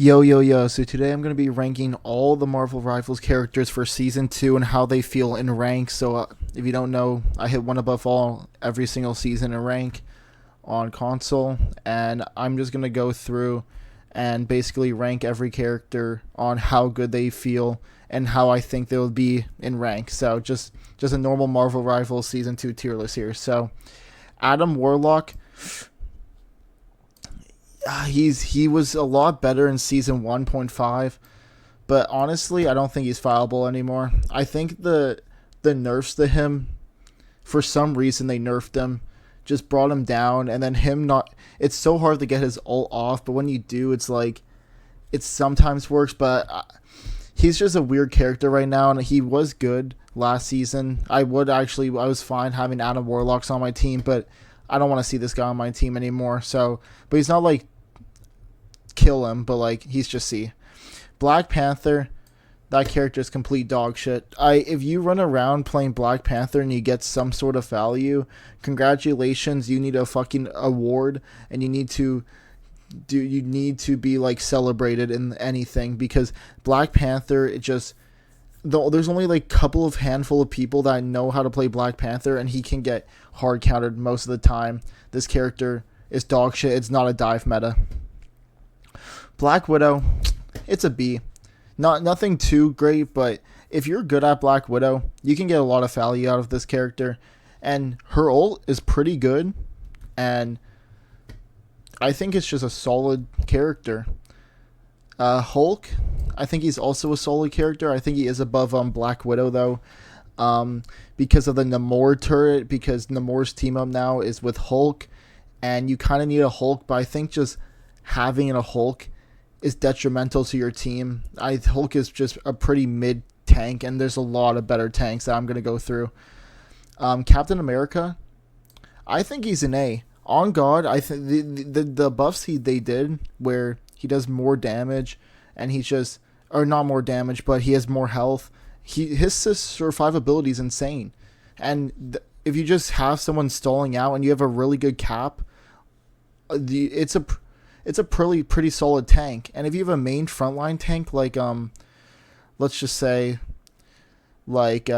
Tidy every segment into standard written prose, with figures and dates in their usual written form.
Yo. So today I'm going to be ranking all the Marvel Rivals characters for Season 2 and how they feel in rank. So if you don't know, I hit one above all every single season in rank on console. And I'm just going to go through and basically rank every character on how good they feel and how I think they'll be in rank. So just a normal Marvel Rivals Season 2 tier list here. So Adam Warlock, he was a lot better in season 1.5, but honestly, I don't think he's fileable anymore. I think the nerfs to him, for some reason they nerfed him, just brought him down, and then him not. It's so hard to get his ult off, but when you do, it's like it sometimes works. But he's just a weird character right now, and he was good last season. I was fine having Adam Warlocks on my team, but I don't want to see this guy on my team anymore. So, but he's not like kill him, but like he's just C. Black Panther, that character is complete dog shit. If you run around playing Black Panther and you get some sort of value, congratulations, you need a fucking award, and you need to be like celebrated in anything, because Black Panther, there's only like a couple of handful of people that know how to play Black Panther, and he can get hard countered most of the time. This character is dog shit. It's not a dive meta. Black Widow, it's a B. Nothing too great, but if you're good at Black Widow, you can get a lot of value out of this character, and her ult is pretty good, and I think it's just a solid character. Hulk, I think he's also a solid character. I think he is above Black Widow though, because of the Namor turret. Because Namor's team up now is with Hulk, and you kind of need a Hulk. But I think just having a Hulk is detrimental to your team. Hulk is just a pretty mid tank, and there's a lot of better tanks that I'm gonna go through. Captain America, I think he's an A. On God, I think the buffs they did where he does more damage, and he's just, or not more damage, but he has more health. His survivability is insane, and if you just have someone stalling out and you have a really good cap, it's a pretty solid tank. And if you have a main frontline tank like let's just say like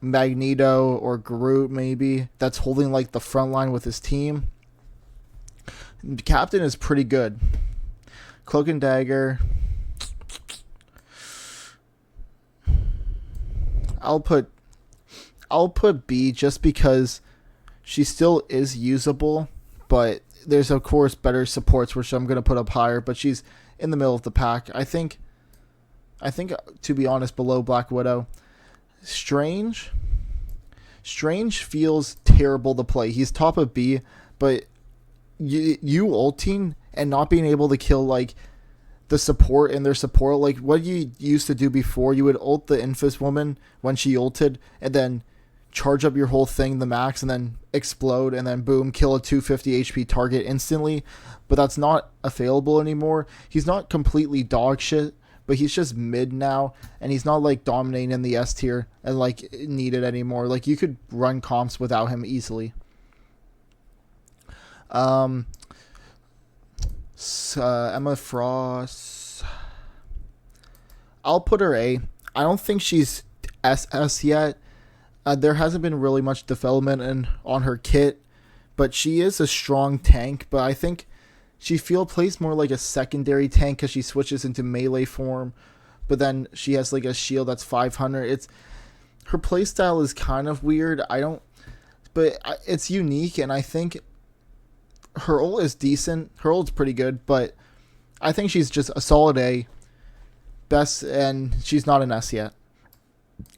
Magneto or Groot maybe, that's holding like the front line with his team, Captain is pretty good. Cloak and Dagger, I'll put B, just because she still is usable, but there's of course better supports which I'm going to put up higher, but she's in the middle of the pack. I think to be honest, below Black Widow. Strange feels terrible to play. He's top of B, but you ulting and not being able to kill like the support and their support, like what you used to do before, you would ult the Infus woman when she ulted, and then charge up your whole thing the max, and then explode, and then boom, kill a 250 HP target instantly. But that's not available anymore. He's not completely dog shit, but he's just mid now, and he's not like dominating in the S tier and like needed anymore. Like you could run comps without him easily. Emma Frost, I'll put her A. I don't think she's SS yet. There hasn't been really much development on her kit, but she is a strong tank. But I think she plays more like a secondary tank because she switches into melee form, but then she has like a shield that's 500. Her playstyle is kind of weird. But it's unique, and I think her ult is decent. Her ult's pretty good, but I think she's just a solid A. Best, and she's not an S yet.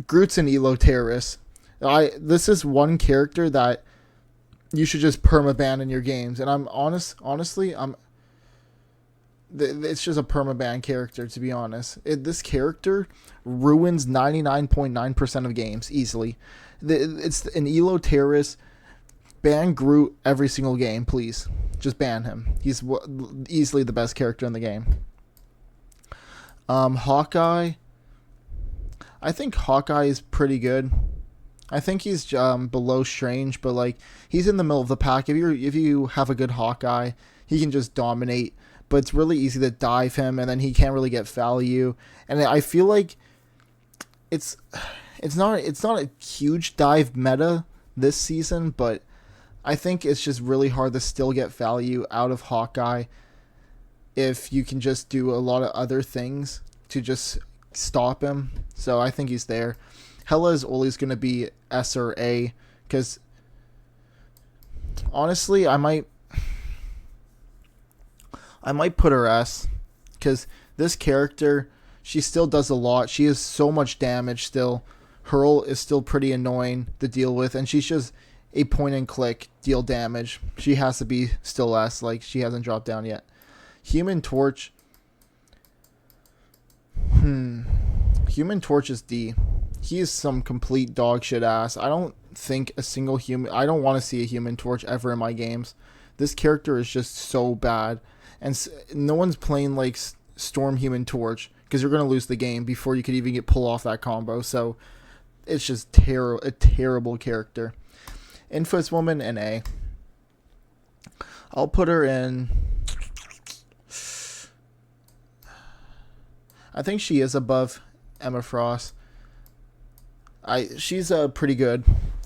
Groot's an elo terrorist. This is one character that you should just permaban in your games, and honestly, it's just a permaban character, to be honest. This character ruins 99.9% of games easily. It's an elo terrorist. Ban Groot every single game, please. Just ban him. He's easily the best character in the game. Hawkeye, I think Hawkeye is pretty good. I think he's below Strange, but like he's in the middle of the pack. If you have a good Hawkeye, he can just dominate. but it's really easy to dive him, and then he can't really get value. And I feel like it's not a huge dive meta this season, but I think it's just really hard to still get value out of Hawkeye if you can just do a lot of other things to just stop him. So I think he's there. Hela is always going to be S or A, because honestly, I might put her S, because this character, she still does a lot. She has so much damage still. Hurl is still pretty annoying to deal with, and she's just a point and click deal damage. She has to be still S, like she hasn't dropped down yet. Human Torch. Human Torch is D. He is some complete dog shit ass. I don't think a single human... I don't want to see a Human Torch ever in my games. This character is just so bad. And no one's playing like Storm Human Torch, because you're going to lose the game before you could even pull off that combo. So it's just a terrible character. Infamous Woman and A. I'll put her in... I think she is above Emma Frost. She's pretty good.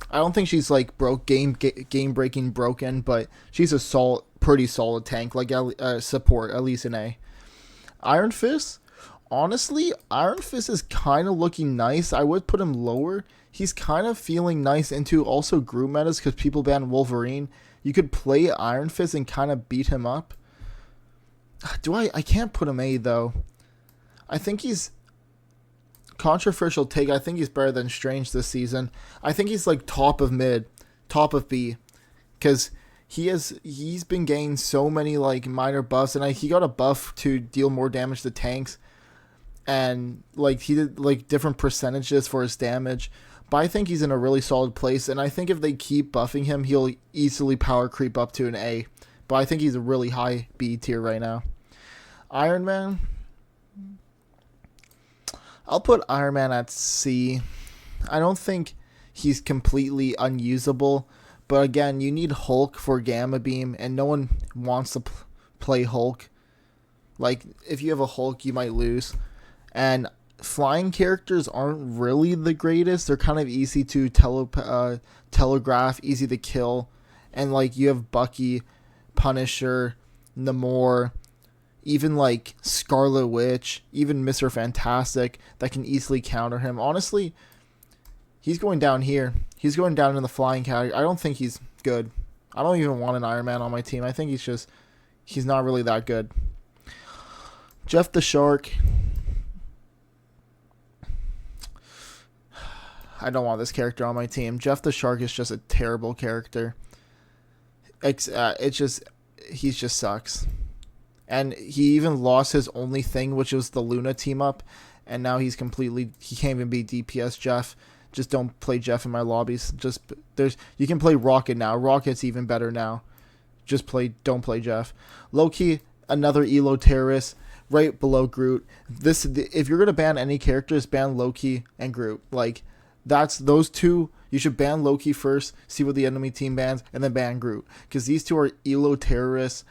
I don't think she's like game breaking broken, but she's a pretty solid tank, like support, at least in A. Iron Fist, honestly, Iron Fist is kind of looking nice. I would put him lower. He's kind of feeling nice into also group metas, because people ban Wolverine. You could play Iron Fist and kind of beat him up. I can't put him A though. I think he's controversial take. I think he's better than Strange this season. I think he's like top of mid, top of B, because he's been getting so many like minor buffs, and he got a buff to deal more damage to tanks, and like he did like different percentages for his damage. But I think he's in a really solid place, and I think if they keep buffing him, he'll easily power creep up to an A. But I think he's a really high B tier right now. Iron Man, I'll put Iron Man at C. I don't think he's completely unusable, but again, you need Hulk for Gamma Beam, and no one wants to play Hulk. Like, if you have a Hulk, you might lose. And flying characters aren't really the greatest. They're kind of easy to telegraph, easy to kill. And, like, you have Bucky, Punisher, Namor, even like Scarlet Witch, even Mr. Fantastic that can easily counter him. Honestly, he's going down here. He's going down in the flying category. I don't think he's good. I don't even want an Iron Man on my team. I think he's not really that good. Jeff the Shark. I don't want this character on my team. Jeff the Shark is just a terrible character. He just sucks. And he even lost his only thing, which was the Luna team up. And now he can't even be DPS Jeff. Just don't play Jeff in my lobbies. You can play Rocket now. Rocket's even better now. Don't play Jeff. Loki, another Elo terrorist, right below Groot. If you're gonna ban any characters, ban Loki and Groot. Like, that's those two. You should ban Loki first, see what the enemy team bans, and then ban Groot, because these two are Elo terrorists.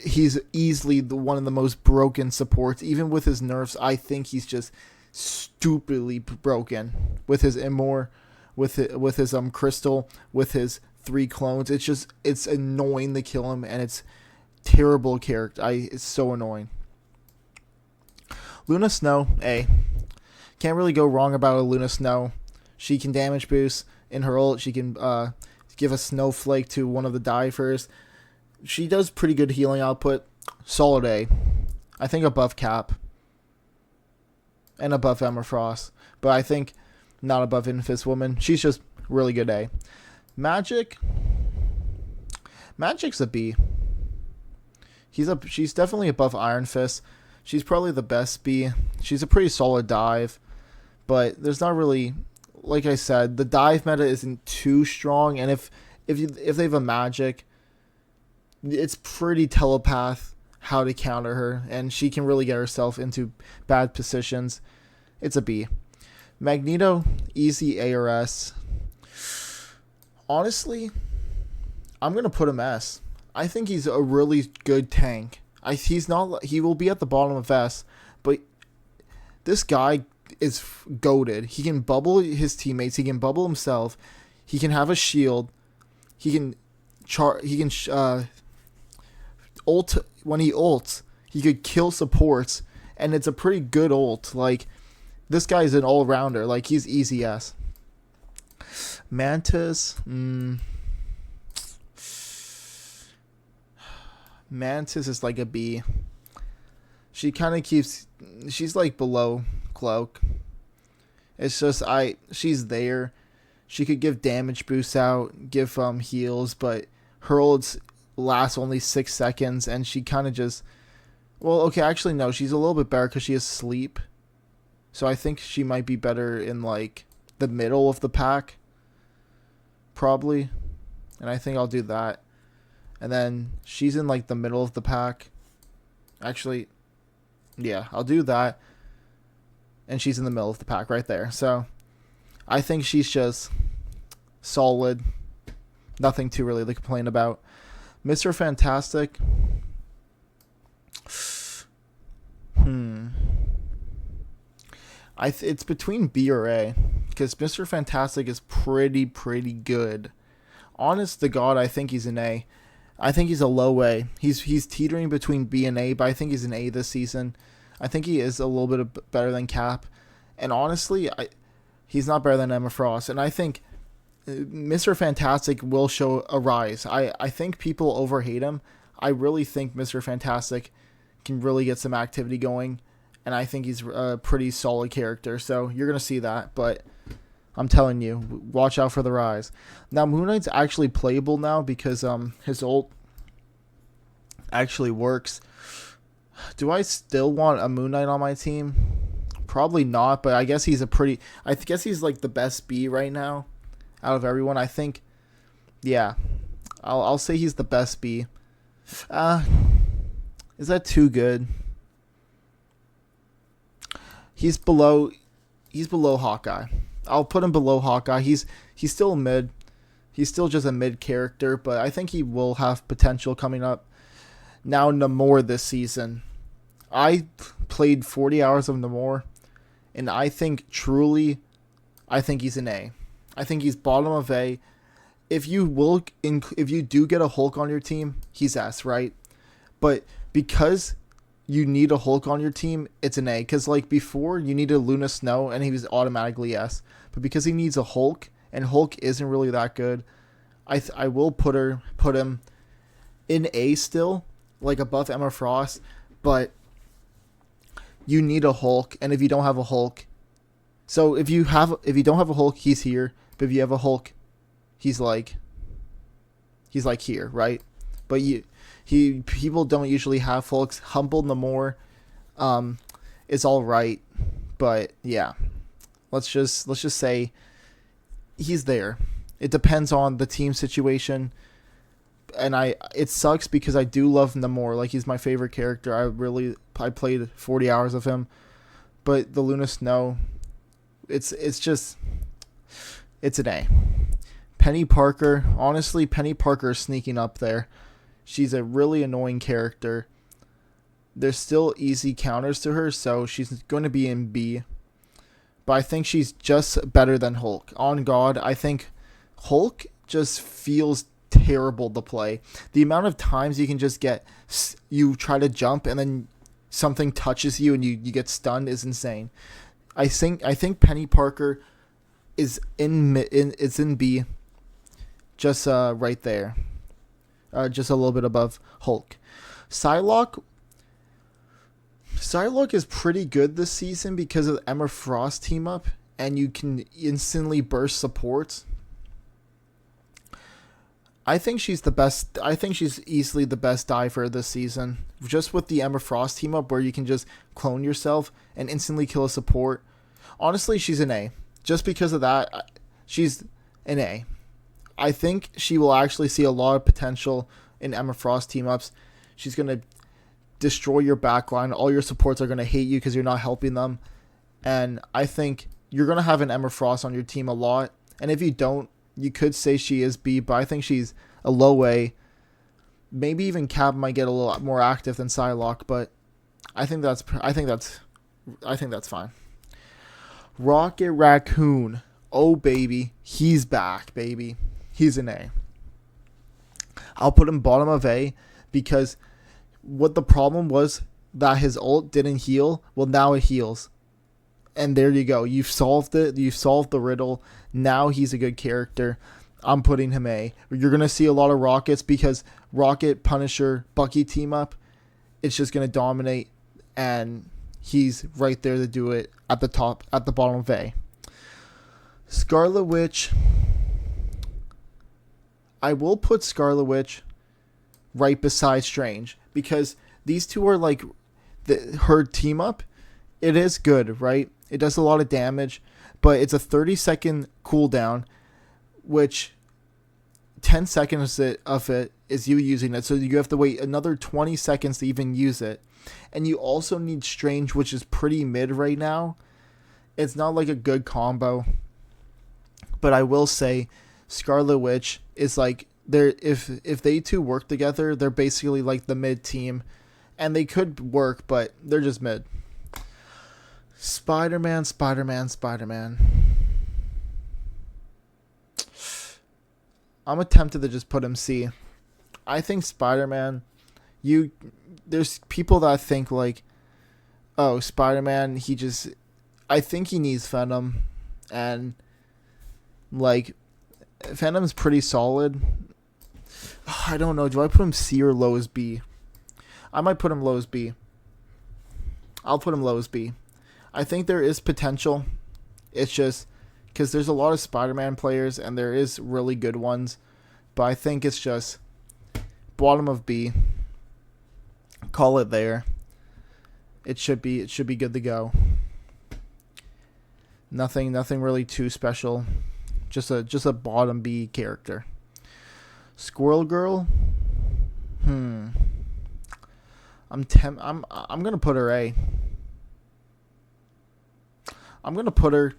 He's easily one of the most broken supports. Even with his nerfs, I think he's just stupidly broken with his Immor, with his Crystal, with his 3 clones. It's annoying to kill him, and it's terrible character. It's so annoying. Luna Snow, A. Can't really go wrong about a Luna Snow. She can damage boost in her ult. She can give a snowflake to one of the divers. She does pretty good healing output. Solid A. I think above Cap. And above Emma Frost. But I think not above Infamous Woman. She's just really good A. Magic's a B. She's definitely above Iron Fist. She's probably the best B. She's a pretty solid dive. But there's not really... Like I said, the dive meta isn't too strong. And if they have a Magic... It's pretty telepath how to counter her, and she can really get herself into bad positions. It's a B. Magneto, easy A or S. Honestly, I'm going to put him S. I think he's a really good tank. He's not. He will be at the bottom of S, but this guy is goated. He can bubble his teammates. He can bubble himself. He can have a shield. He can ult when he ults. He could kill supports, and it's a pretty good ult. Like, this guy is an all rounder. Like, he's easy S. Mantis. Mantis is like a B. She kind of keeps. She's like below Cloak. It's just she's there. She could give damage boosts out, give heals, but her ults last only 6 seconds, and she kind of just. Well, okay, actually no, she's a little bit better because she has sleep. So I think she might be better in like the middle of the pack, probably, and I think I'll do that. And then she's in like the middle of the pack. Actually, yeah, I'll do that. And she's in the middle of the pack right there. So I think she's just solid. Nothing to really complain about. Mr. Fantastic. It's between B or A, because Mr. Fantastic is pretty good. Honest to God, I think he's an A. I think he's a low A. He's teetering between B and A, but I think he's an A this season. I think he is a little bit better than Cap, and honestly, he's not better than Emma Frost. And I think Mr. Fantastic will show a rise. I think people overhate him. I really think Mr. Fantastic can really get some activity going, and I think he's a pretty solid character. So you're gonna see that, but I'm telling you, watch out for the rise. Now, Moon Knight's actually playable now because his ult actually works. Do I still want a Moon Knight on my team? Probably not, but I guess he's I guess he's like the best B right now out of everyone. I think, yeah, I'll say he's the best B. Is that too good? He's below Hawkeye. I'll put him below Hawkeye. He's still mid. He's still just a mid character, but I think he will have potential coming up. Now, Namor this season. I played 40 hours of Namor, and I think he's an A. I think he's bottom of A. If you do get a Hulk on your team, he's S, right? But because you need a Hulk on your team, it's an A. Because like before, you needed Luna Snow, and he was automatically S. But because he needs a Hulk, and Hulk isn't really that good, I will put him in A still, like above Emma Frost. But you need a Hulk, and if you don't have a Hulk, so if you don't have a Hulk, he's here. But if you have a Hulk, he's like here, right? But people don't usually have Hulks. Humble Namor, is all right, but yeah, let's just say he's there. It depends on the team situation, and it sucks because I do love Namor. Like, he's my favorite character. I played 40 hours of him, but the Luna Snow, it's an A. Penny Parker, honestly, Penny Parker is sneaking up there. She's a really annoying character. There's still easy counters to her, so she's going to be in B. But I think she's just better than Hulk. On God, I think Hulk just feels terrible to play. The amount of times you can just you try to jump and then something touches you and you get stunned is insane. I think Penny Parker is in B, just right there. Just a little bit above Hulk. Psylocke is pretty good this season because of the Emma Frost team up, and you can instantly burst supports. I think she's the best. I think she's easily the best diver this season. Just with the Emma Frost team up, where you can just clone yourself and instantly kill a support. Honestly, she's an A. Just because of that, she's an A. I think she will actually see a lot of potential in Emma Frost team-ups. She's going to destroy your backline. All your supports are going to hate you because you're not helping them. And I think you're going to have an Emma Frost on your team a lot. And if you don't, you could say she is B, but I think she's a low A Maybe even Cap might get a little more active than Psylocke, but I think that's fine. Rocket Raccoon. Oh baby, he's back, baby. He's an A. I'll put him bottom of A because what the problem was that his ult didn't heal. Well, now it heals. And there you go. You've solved it. You've solved the riddle. Now he's a good character. I'm putting him A. You're going to see a lot of Rockets because Rocket, Punisher, Bucky team up. It's just going to dominate. And he's right there to do it at the top, at the bottom of A. Scarlet Witch. I will put Scarlet Witch right beside Strange because these two are like her team up. It is good, right? It does a lot of damage, but it's a 30-second cooldown, which 10 seconds of it is you using it. So you have to wait another 20 seconds to even use it. And you also need Strange, which is pretty mid right now. It's not like a good combo. But I will say Scarlet Witch is like if they two work together, they're basically like the mid team. And they could work, but they're just mid. Spider-Man. I'm tempted to just put him C. I think Spider-Man, there's people that think like, oh, Spider-Man, I think he needs Venom. And like, Venom's pretty solid. I don't know. Do I put him C or low as B? I might put him low as B. I'll put him low as B. I think there is potential. It's just because there's a lot of Spider-Man players and there is really good ones. But I think it's just bottom of B. Call it there. It should be good to go. Nothing really too special. Just a bottom B character. Squirrel Girl. I'm gonna put her A. I'm gonna put her.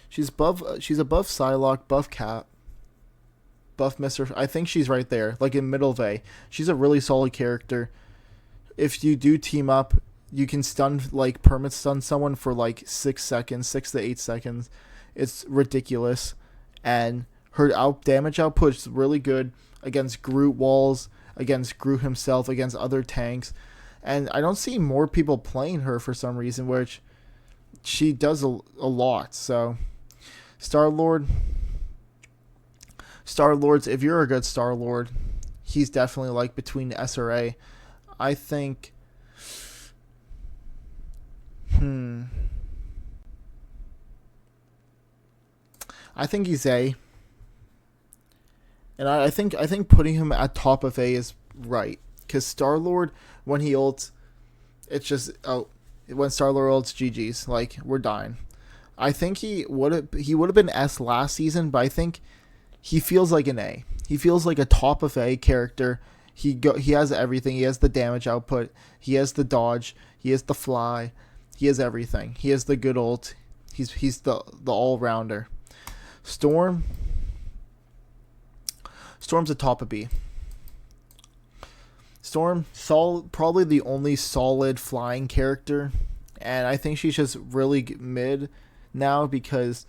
She's above Psylocke, buff Cap, buff Mr. I think she's right there, like in middle of A. She's a really solid character. If you do team up, you can permit stun someone for like 6 to 8 seconds. It's ridiculous, and her damage output is really good against Groot walls, against Groot himself, against other tanks. And I don't see more people playing her for some reason, which she does a lot. So, Star-Lord's, if you're a good Star-Lord, he's definitely like between S or A. I think, I think he's A. And I think putting him at top of A is right. Because Star-Lord, when he ults, it's just, when Star-Lord ults, GG's. Like, we're dying. I think he would have been S last season, but I think he feels like an A. He feels like a top of A character. He has everything. He has the damage output. He has the dodge. He has the fly. He has everything. He has the good ult. He's the all-rounder. Storm's a top of B. Storm, probably the only solid flying character, and I think she's just really mid now because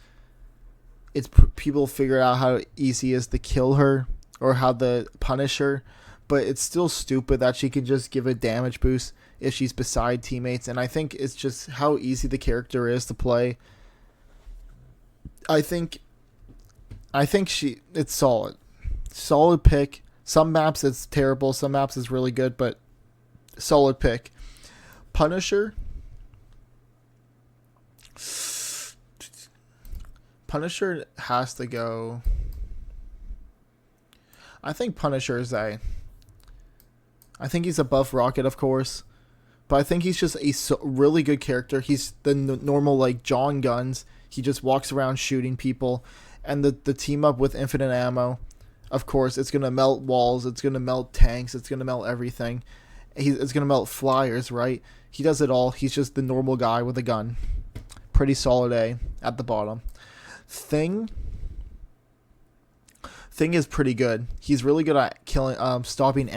it's people figure out how easy it is to kill her or how to punish her, but it's still stupid that she can just give a damage boost if she's beside teammates, and I think it's just how easy the character is to play. I think it's solid pick. Some maps it's terrible, some maps it's really good, but solid pick. Punisher has to go. I think Punisher is A. I think he's above Rocket, of course, but I think he's just a really good character. He's the normal like John Guns. He just walks around shooting people, and the team up with infinite ammo. Of course, it's going to melt walls, it's going to melt tanks, it's going to melt everything. It's going to melt flyers, right? He does it all. He's just the normal guy with a gun. Pretty solid A at the bottom. Thing Thing is pretty good. He's really good at stopping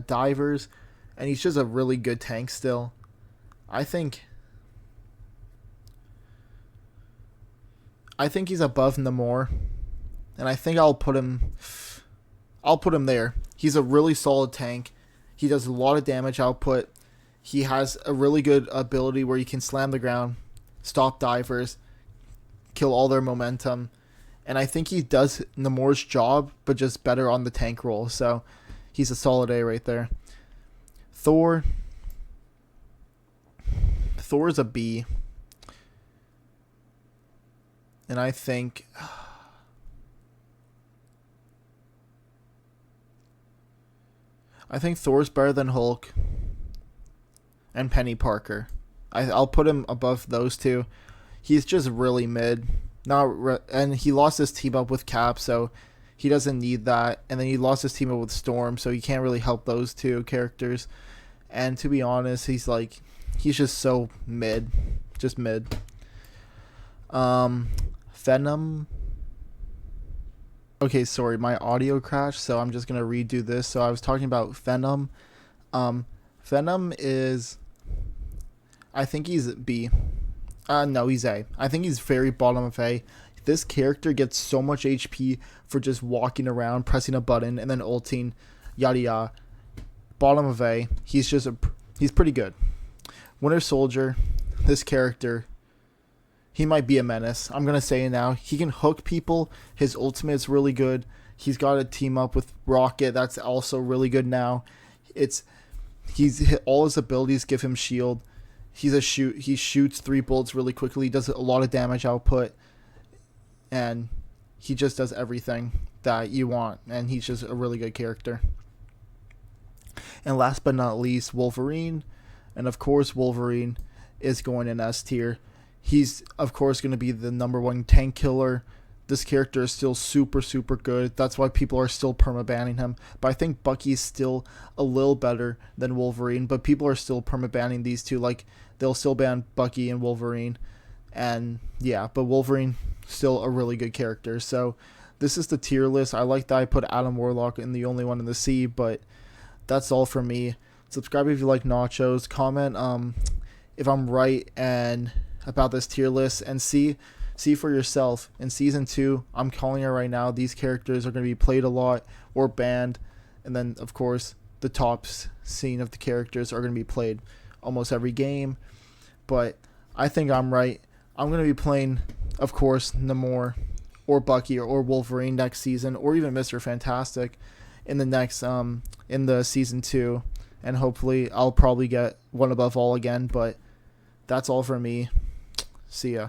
divers, and he's just a really good tank still. I think he's above Namor, and I think I'll put him there. He's a really solid tank. He does a lot of damage output. He has a really good ability where he can slam the ground, stop divers, kill all their momentum. And I think he does Namor's job, but just better on the tank role. So he's a solid A right there. Thor is a B. And I think Thor's better than Hulk and Penny Parker. I'll put him above those two. He's just really mid. And he lost his team up with Cap, so he doesn't need that. And then he lost his team up with Storm, so he can't really help those two characters. And to be honest, he's just so mid, just mid. Venom. Okay, sorry, my audio crashed, so I'm just gonna redo this. So I was talking about Venom. Venom is, I think he's B. No, he's A. I think he's very bottom of A. This character gets so much HP for just walking around, pressing a button, and then ulting, yada yada. Bottom of A. He's pretty good. Winter Soldier, this character, he might be a menace. I'm going to say it now. He can hook people. His ultimate's really good. He's got a team up with Rocket. That's also really good now. All his abilities give him shield. He shoots 3 bullets really quickly. He does a lot of damage output. And he just does everything that you want. And he's just a really good character. And last but not least, Wolverine. And of course, Wolverine is going in S tier. He's, of course, going to be the number 1 tank killer. This character is still super, super good. That's why people are still permabanning him. But I think Bucky's still a little better than Wolverine. But people are still permabanning these two. Like, they'll still ban Bucky and Wolverine. And, yeah, but Wolverine, still a really good character. So, this is the tier list. I like that I put Adam Warlock in the only one in the C. But that's all for me. Subscribe if you like nachos. Comment if I'm right and about this tier list. And see for yourself. In Season 2, I'm calling it right now, these characters are going to be played a lot or banned. And then, of course, the top scene of the characters are going to be played almost every game. But I think I'm right. I'm going to be playing, of course, Namor or Bucky or Wolverine next season, or even Mr. Fantastic in the next, in the Season 2. And hopefully I'll probably get One Above All again. But that's all for me. See ya.